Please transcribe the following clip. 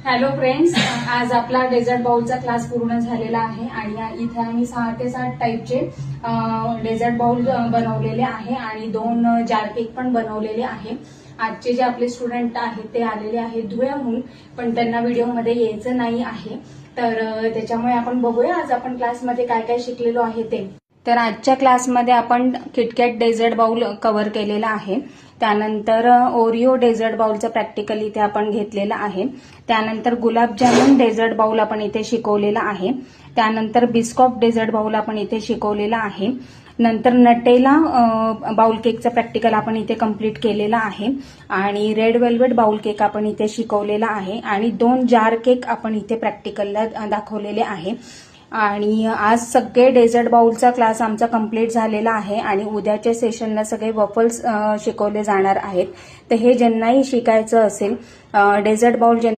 Hello friends, आज आपला dessert बाउलचा class पूर्ण झालेला आहे आणि इथे आम्ही 6 ते 7 टाईपचे डेझर्ट बाउल बनवलेले आहे आणि 2 जार केक पण बनवलेले आहे। आजचे जे आपले स्टुडंट आहेत ते आलेले आहेत धुळ्याहून, पण त्यांना व्हिडिओमध्ये यायचं नाही आहे, तर त्याच्यामुळे आपण बघूया आज आपण क्लासमध्ये काय काय शिकलेलो आहे ते। तर आजच्या क्लासमध्ये आपण किटकॅट डेझर्ट बाउल कव्हर केलेला आहे। त्यानंतर ओरिओ डेझर्ट बाउलचं प्रॅक्टिकल इथे आपण घेतलेलं आहे। त्यानंतर गुलाबजामुन डेझर्ट बाउल आपण इथे शिकवलेला आहे। त्यानंतर बिस्कॉफ डेझर्ट बाउल आपण इथे शिकवलेला आहे। नंतर नटेला बाउल केकचं प्रॅक्टिकल आपण इथे कंप्लीट केलेला आहे आणि रेड वेल्वेट बाउल केक आपण इथे शिकवलेला आहे आणि 2 जार केक आपण इथे प्रॅक्टिकलला दाखवलेले आहे। आणि आज सगळे डेझर्ट बाउलचा क्लास आमचा कंप्लीट झालेला आहे आणि उद्याच्या सेशनला सगळे वफल्स शिकवले जाणार आहेत। तर हे ज्यांनाही शिकायचं असेल डेझर्ट बाउल